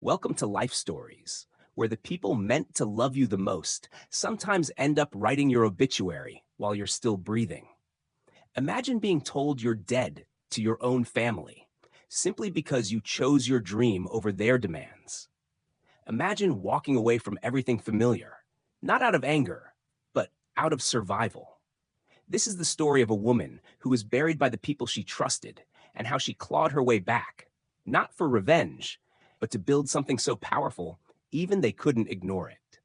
Welcome to Life Stories, where the people meant to love you the most sometimes end up writing your obituary while you're still breathing. Imagine being told you're dead to your own family simply because you chose your dream over their demands. Imagine walking away from everything familiar, not out of anger, but out of survival. This is the story of a woman who was buried by the people she trusted and how she clawed her way back, not for revenge, but to build something so powerful, even they couldn't ignore it.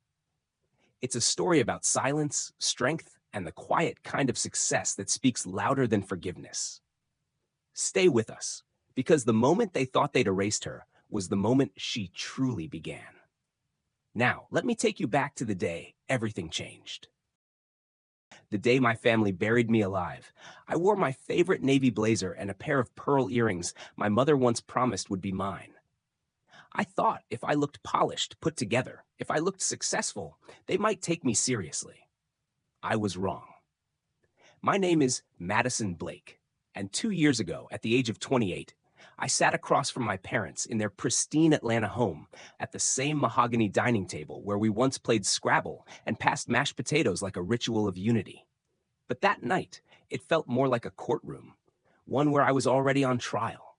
It's a story about silence, strength, and the quiet kind of success that speaks louder than forgiveness. Stay with us, because the moment they thought they'd erased her was the moment she truly began. Now, let me take you back to the day everything changed. The day my family buried me alive, I wore my favorite navy blazer and a pair of pearl earrings my mother once promised would be mine. I thought if I looked polished, put together, if I looked successful, they might take me seriously. I was wrong. My name is Madison Blake, and 2 years ago, at the age of 28, I sat across from my parents in their pristine Atlanta home at the same mahogany dining table where we once played Scrabble and passed mashed potatoes like a ritual of unity. But that night, it felt more like a courtroom, one where I was already on trial.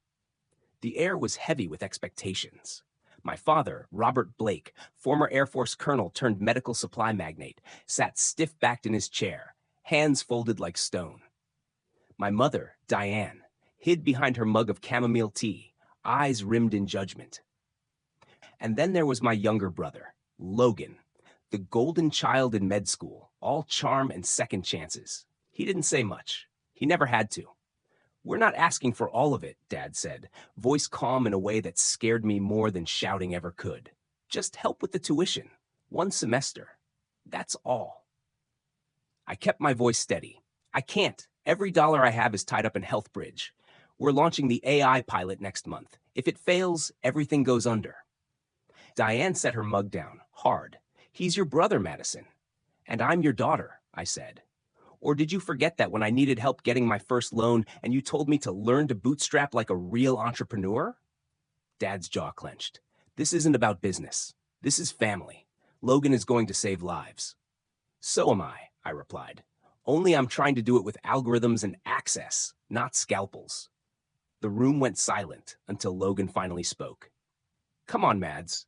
The air was heavy with expectations. My father, Robert Blake, former Air Force colonel turned medical supply magnate, sat stiff-backed in his chair, hands folded like stone. My mother, Diane, hid behind her mug of chamomile tea, eyes rimmed in judgment. And then there was my younger brother, Logan, the golden child in med school, all charm and second chances. He didn't say much. He never had to. "We're not asking for all of it," Dad said, voice calm in a way that scared me more than shouting ever could. "Just help with the tuition. 1 semester. That's all." I kept my voice steady. "I can't. Every dollar I have is tied up in HealthBridge. We're launching the AI pilot next month. If it fails, everything goes under." Diane set her mug down, hard. "He's your brother, Madison. And I'm your daughter," I said. "Or did you forget that when I needed help getting my first loan and you told me to learn to bootstrap like a real entrepreneur?" Dad's jaw clenched. "This isn't about business. This is family. Logan is going to save lives." "So am I replied. "Only I'm trying to do it with algorithms and access, not scalpels." The room went silent until Logan finally spoke. "Come on, Mads.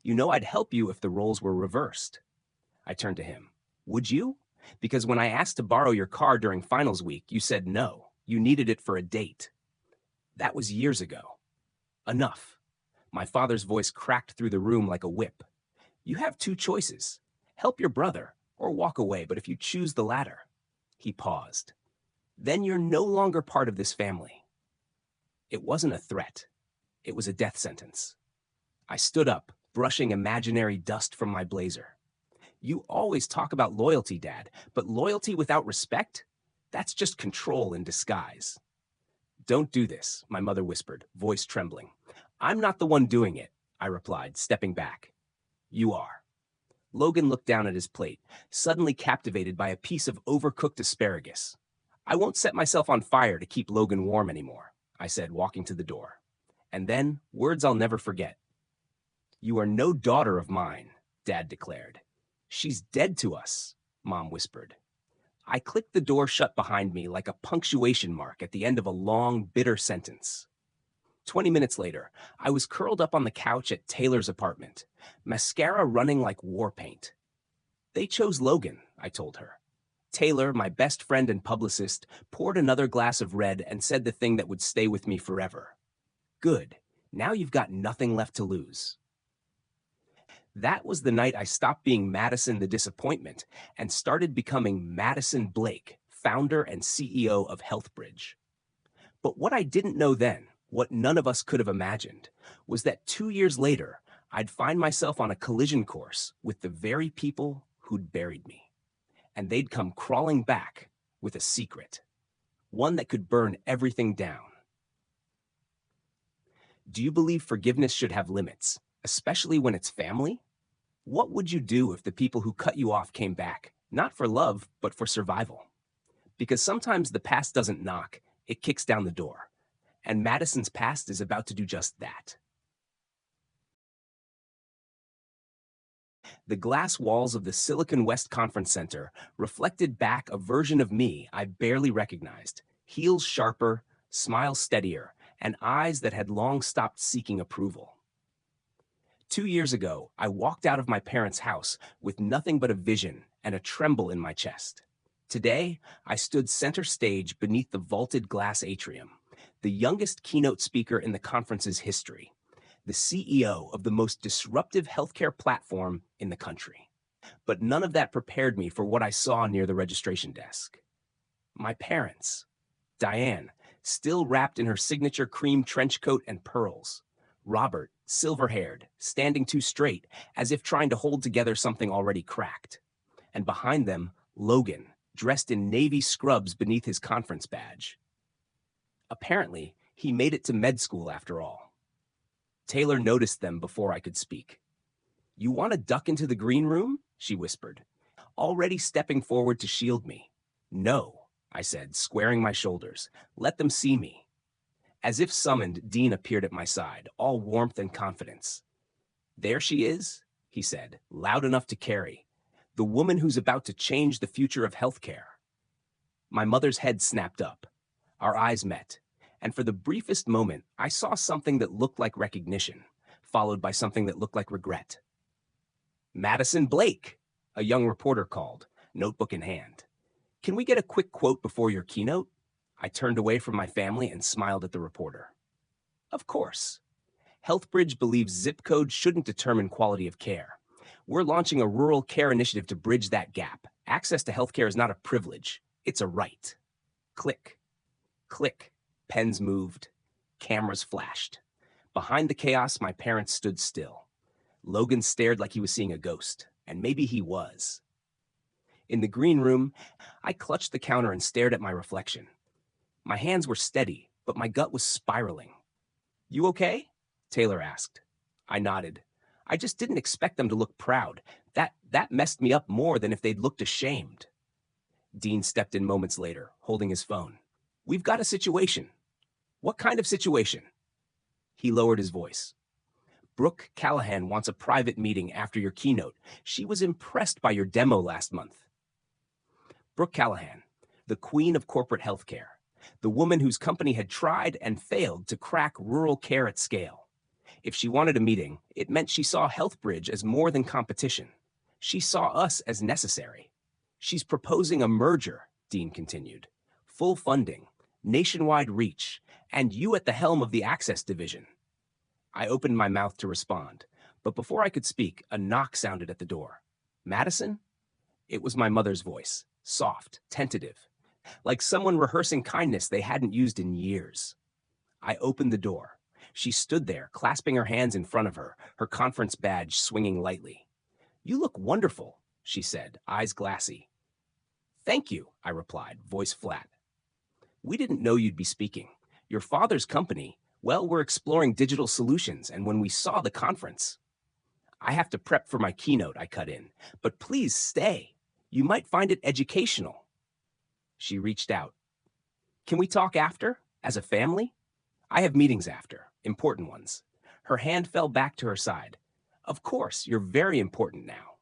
You know I'd help you if the roles were reversed." I turned to him. "Would you? Because when I asked to borrow your car during finals week, you said no. You needed it for a date." That was years ago. Enough. My father's voice cracked through the room like a whip. "You have two choices. Help your brother or walk away, but if you choose the latter." He paused. "Then you're no longer part of this family." It wasn't a threat. It was a death sentence. I stood up, brushing imaginary dust from my blazer. "You always talk about loyalty, Dad, but loyalty without respect? That's just control in disguise." "Don't do this," my mother whispered, voice trembling. "I'm not the one doing it," I replied, stepping back. "You are." Logan looked down at his plate, suddenly captivated by a piece of overcooked asparagus. "I won't set myself on fire to keep Logan warm anymore," I said, walking to the door. And then, words I'll never forget. "You are no daughter of mine," Dad declared. "She's dead to us," Mom whispered. I clicked the door shut behind me like a punctuation mark at the end of a long, bitter sentence. 20 minutes later, I was curled up on the couch at Taylor's apartment, mascara running like war paint. "They chose Logan," I told her. Taylor, my best friend and publicist, poured another glass of red and said the thing that would stay with me forever. "Good. Now you've got nothing left to lose." That was the night I stopped being Madison the Disappointment and started becoming Madison Blake, founder and CEO of HealthBridge. But what I didn't know then, what none of us could have imagined, was that 2 years later, I'd find myself on a collision course with the very people who'd buried me. And they'd come crawling back with a secret, one that could burn everything down. Do you believe forgiveness should have limits, especially when it's family? What would you do if the people who cut you off came back, not for love, but for survival? Because sometimes the past doesn't knock, it kicks down the door. And Madison's past is about to do just that. The glass walls of the Silicon West Conference Center reflected back a version of me I barely recognized, heels sharper, smile steadier, and eyes that had long stopped seeking approval. 2 years ago, I walked out of my parents' house with nothing but a vision and a tremble in my chest. Today, I stood center stage beneath the vaulted glass atrium, the youngest keynote speaker in the conference's history, the CEO of the most disruptive healthcare platform in the country. But none of that prepared me for what I saw near the registration desk. My parents, Diane, still wrapped in her signature cream trench coat and pearls. Robert, silver-haired, standing too straight, as if trying to hold together something already cracked. And behind them, Logan, dressed in navy scrubs beneath his conference badge. Apparently, he made it to med school after all. Taylor noticed them before I could speak. "You want to duck into the green room?" she whispered, already stepping forward to shield me. "No," I said, squaring my shoulders. "Let them see me." As if summoned, Dean appeared at my side, all warmth and confidence. "There she is," he said, loud enough to carry. "The woman who's about to change the future of healthcare." My mother's head snapped up. Our eyes met, and for the briefest moment, I saw something that looked like recognition, followed by something that looked like regret. "Madison Blake," a young reporter called, notebook in hand. "Can we get a quick quote before your keynote?" I turned away from my family and smiled at the reporter. Of course. HealthBridge believes zip code shouldn't determine quality of care. We're launching a rural care initiative to bridge that gap. Access to healthcare is not a privilege, it's a right. Click. Click. Pens moved. Cameras flashed. Behind the chaos, my parents stood still. Logan stared like he was seeing a ghost, and maybe he was. In the green room, I clutched the counter and stared at my reflection. My hands were steady, but my gut was spiraling. "You okay?" Taylor asked. I nodded. I just didn't expect them to look proud. That messed me up more than if they'd looked ashamed. Dean stepped in moments later, holding his phone. "We've got a situation." "What kind of situation?" He lowered his voice. "Brooke Callahan wants a private meeting after your keynote. She was impressed by your demo last month." Brooke Callahan, the queen of corporate healthcare, the woman whose company had tried and failed to crack rural care at scale. If she wanted a meeting, it meant she saw HealthBridge as more than competition. She saw us as necessary. "She's proposing a merger," Dean continued. "Full funding, nationwide reach, and you at the helm of the access division." I opened my mouth to respond, but before I could speak, a knock sounded at the door. "Madison?" It was my mother's voice, soft, tentative, like someone rehearsing kindness they hadn't used in years. I opened the door. She stood there, clasping her hands in front of her, her conference badge swinging lightly. "You look wonderful," she said, eyes glassy. "Thank you," I replied, voice flat. "We didn't know you'd be speaking. Your father's company, well, we're exploring digital solutions, and when we saw the conference..." "I have to prep for my keynote," I cut in, "but please stay. You might find it educational." She reached out. "Can we talk after, as a family? I have meetings after, important ones." Her hand fell back to her side. "Of course, you're very important now."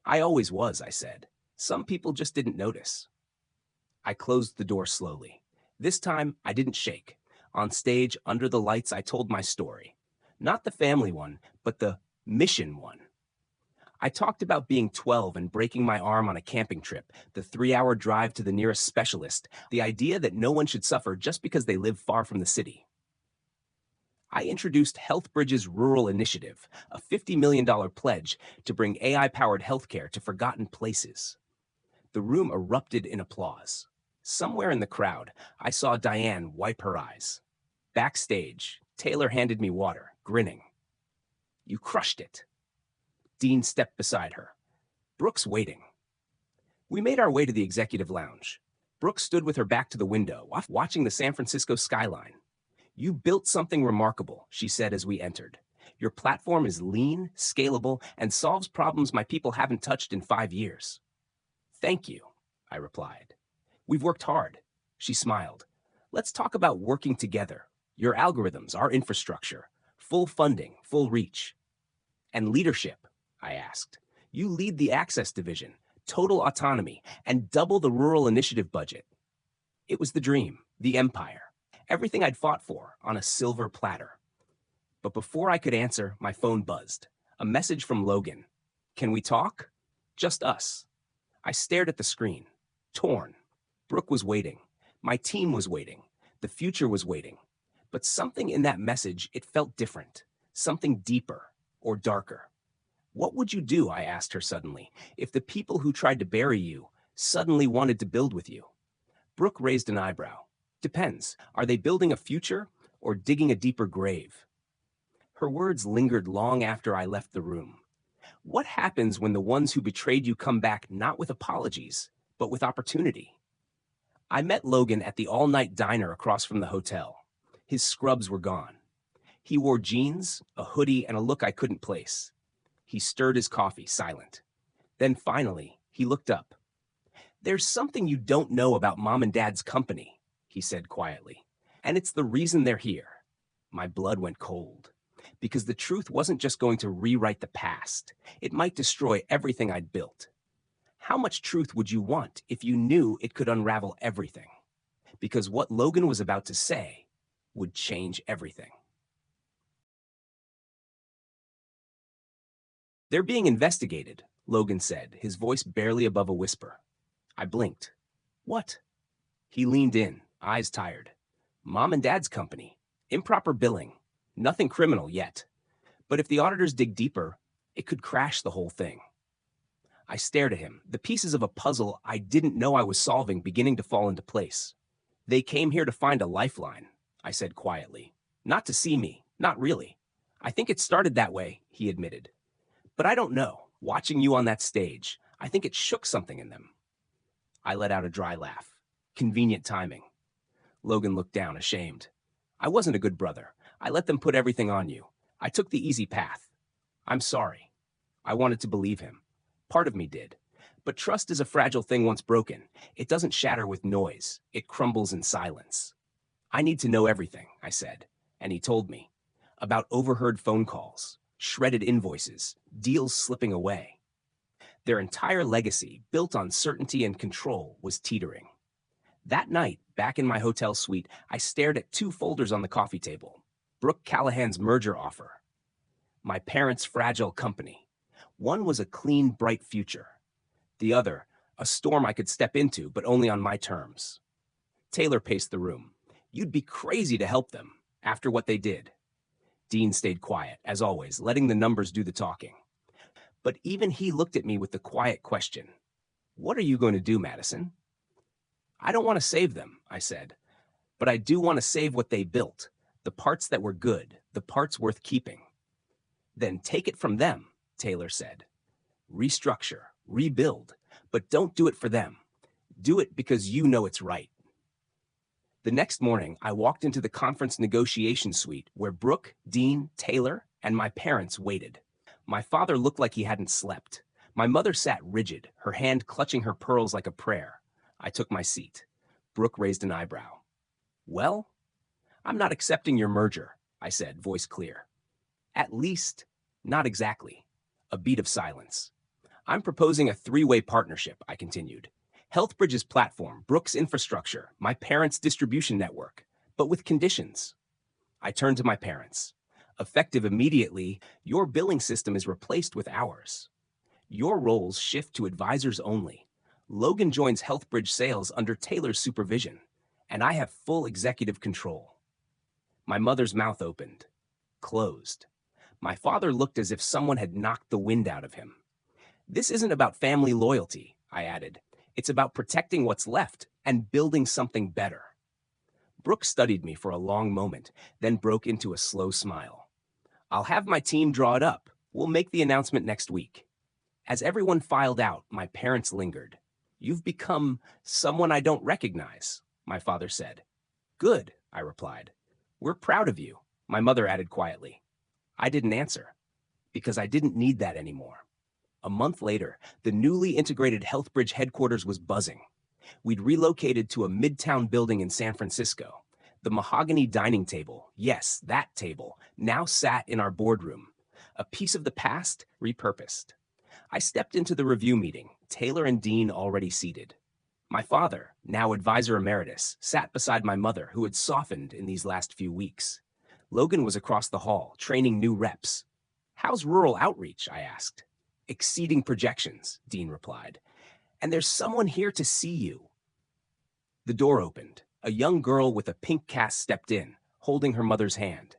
"I always was," I said. "Some people just didn't notice." I closed the door slowly. This time, I didn't shake. On stage, under the lights, I told my story. Not the family one, but the mission one. I talked about being 12 and breaking my arm on a camping trip, the 3-hour drive to the nearest specialist, the idea that no one should suffer just because they live far from the city. I introduced HealthBridge's Rural Initiative, a $50 million pledge to bring AI-powered healthcare to forgotten places. The room erupted in applause. Somewhere in the crowd, I saw Diane wipe her eyes. Backstage, Taylor handed me water, grinning. "You crushed it." Dean stepped beside her. "Brooke's waiting." We made our way to the executive lounge. Brooke stood with her back to the window, watching the San Francisco skyline. "You built something remarkable," she said as we entered. "Your platform is lean, scalable, and solves problems my people haven't touched in 5 years." "Thank you," I replied. "We've worked hard." She smiled. "Let's talk about working together. Your algorithms, our infrastructure, full funding, full reach." "And leadership?" I asked. You lead the access division, total autonomy, and double the rural initiative budget. It was the dream, the empire, everything I'd fought for on a silver platter. But before I could answer, my phone buzzed. A message from Logan. Can we talk? Just us. I stared at the screen, torn. Brooke was waiting. My team was waiting. The future was waiting. But something in that message, it felt different. Something deeper or darker. What would you do, I asked her suddenly, if the people who tried to bury you suddenly wanted to build with you? Brooke raised an eyebrow. Depends. Are they building a future or digging a deeper grave? Her words lingered long after I left the room. What happens when the ones who betrayed you come back not with apologies, but with opportunity? I met Logan at the all-night diner across from the hotel. His scrubs were gone. He wore jeans, a hoodie, and a look I couldn't place. He stirred his coffee, silent. Then finally, he looked up. There's something you don't know about Mom and Dad's company, he said quietly. And it's the reason they're here. My blood went cold. Because the truth wasn't just going to rewrite the past. It might destroy everything I'd built. How much truth would you want if you knew it could unravel everything? Because what Logan was about to say would change everything. They're being investigated, Logan said, his voice barely above a whisper. I blinked. What? He leaned in, eyes tired. Mom and Dad's company. Improper billing. Nothing criminal yet. But if the auditors dig deeper, it could crash the whole thing. I stared at him, the pieces of a puzzle I didn't know I was solving beginning to fall into place. They came here to find a lifeline, I said quietly. Not to see me, not really. I think it started that way, he admitted. But I don't know. Watching you on that stage, I think it shook something in them. I let out a dry laugh. Convenient timing. Logan looked down, ashamed. I wasn't a good brother. I let them put everything on you. I took the easy path. I'm sorry. I wanted to believe him. Part of me did. But trust is a fragile thing once broken. It doesn't shatter with noise. It crumbles in silence. I need to know everything, I said. And he told me. About overheard phone calls, shredded invoices, deals slipping away. Their entire legacy, built on certainty and control, was teetering. That night, back in my hotel suite, I stared at 2 folders on the coffee table. Brooke Callahan's merger offer. My parents' fragile company. One was a clean, bright future. The other, a storm I could step into, but only on my terms. Taylor paced the room. You'd be crazy to help them, after what they did. Dean stayed quiet, as always, letting the numbers do the talking. But even he looked at me with the quiet question. What are you going to do, Madison? I don't want to save them, I said. But I do want to save what they built, the parts that were good, the parts worth keeping. Then take it from them, Taylor said. Restructure, rebuild, but don't do it for them. Do it because you know it's right. The next morning, I walked into the conference negotiation suite where Brooke, Dean, Taylor, and my parents waited. My father looked like he hadn't slept. My mother sat rigid, her hand clutching her pearls like a prayer. I took my seat. Brooke raised an eyebrow. Well, I'm not accepting your merger, I said, voice clear. At least, not exactly. A beat of silence. I'm proposing a 3-way partnership, I continued. Healthbridge's platform, Brooke's infrastructure, my parents' distribution network, but with conditions. I turned to my parents. Effective immediately, your billing system is replaced with ours. Your roles shift to advisors only. Logan joins Healthbridge sales under Taylor's supervision, and I have full executive control. My mother's mouth opened, closed. My father looked as if someone had knocked the wind out of him. This isn't about family loyalty, I added. It's about protecting what's left and building something better. Brooke studied me for a long moment, then broke into a slow smile. I'll have my team draw it up. We'll make the announcement next week. As everyone filed out, my parents lingered. You've become someone I don't recognize, my father said. Good, I replied. We're proud of you, my mother added quietly. I didn't answer, because I didn't need that anymore. A month later, the newly integrated Healthbridge headquarters was buzzing. We'd relocated to a midtown building in San Francisco. The mahogany dining table, yes, that table, now sat in our boardroom. A piece of the past repurposed. I stepped into the review meeting, Taylor and Dean already seated. My father, now advisor emeritus, sat beside my mother, who had softened in these last few weeks. Logan was across the hall, training new reps. How's rural outreach? I asked. Exceeding projections, Dean replied. And there's someone here to see you. The door opened. A young girl with a pink cast stepped in, holding her mother's hand.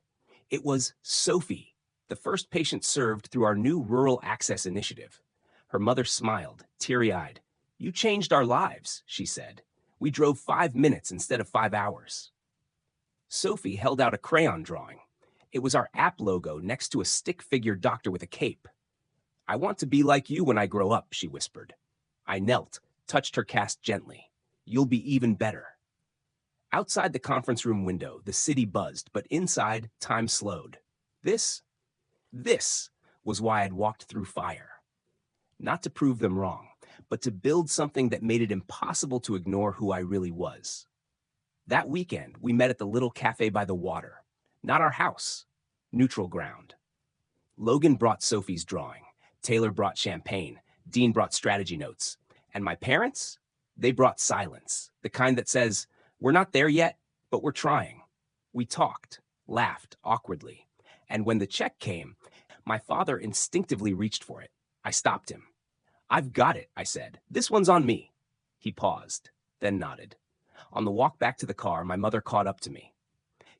It was Sophie, the first patient served through our new Rural Access Initiative. Her mother smiled, teary-eyed. You changed our lives, she said. We drove 5 minutes instead of 5 hours. Sophie held out a crayon drawing. It was our app logo next to a stick-figure doctor with a cape. I want to be like you when I grow up, she whispered. I knelt, touched her cast gently. You'll be even better. Outside the conference room window, the city buzzed, but inside, time slowed. This was why I'd walked through fire. Not to prove them wrong, but to build something that made it impossible to ignore who I really was. That weekend, we met at the little cafe by the water. Not our house. Neutral ground. Logan brought Sophie's drawing. Taylor brought champagne. Dean brought strategy notes. And my parents? They brought silence. The kind that says, we're not there yet, but we're trying. We talked, laughed awkwardly. And when the check came, my father instinctively reached for it. I stopped him. I've got it, I said. This one's on me. He paused, then nodded. On the walk back to the car, my mother caught up to me.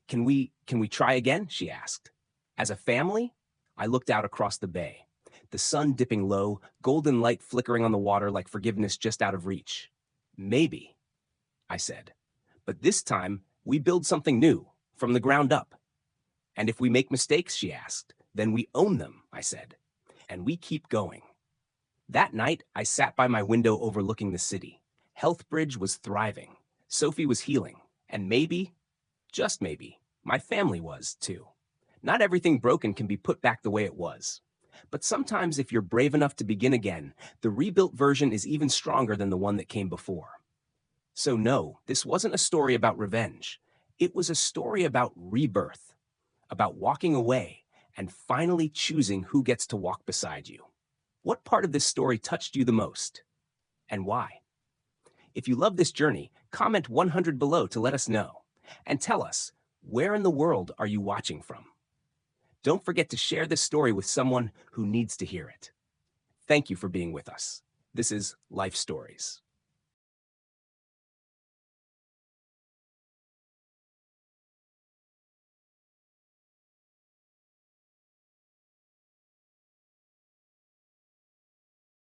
Can we try again? She asked. As a family? I looked out across the bay. The sun dipping low, golden light flickering on the water like forgiveness just out of reach. Maybe, I said. But this time, we build something new, from the ground up. And if we make mistakes, she asked, then we own them, I said. And we keep going. That night, I sat by my window overlooking the city. Healthbridge was thriving. Sophie was healing. And maybe, just maybe, my family was too. Not everything broken can be put back the way it was. But sometimes if you're brave enough to begin again, the rebuilt version is even stronger than the one that came before. So no, this wasn't a story about revenge. It was a story about rebirth, about walking away and finally choosing who gets to walk beside you. What part of this story touched you the most? And why? If you love this journey, comment 100 below to let us know. And tell us, where in the world are you watching from? Don't forget to share this story with someone who needs to hear it. Thank you for being with us. This is Life Stories.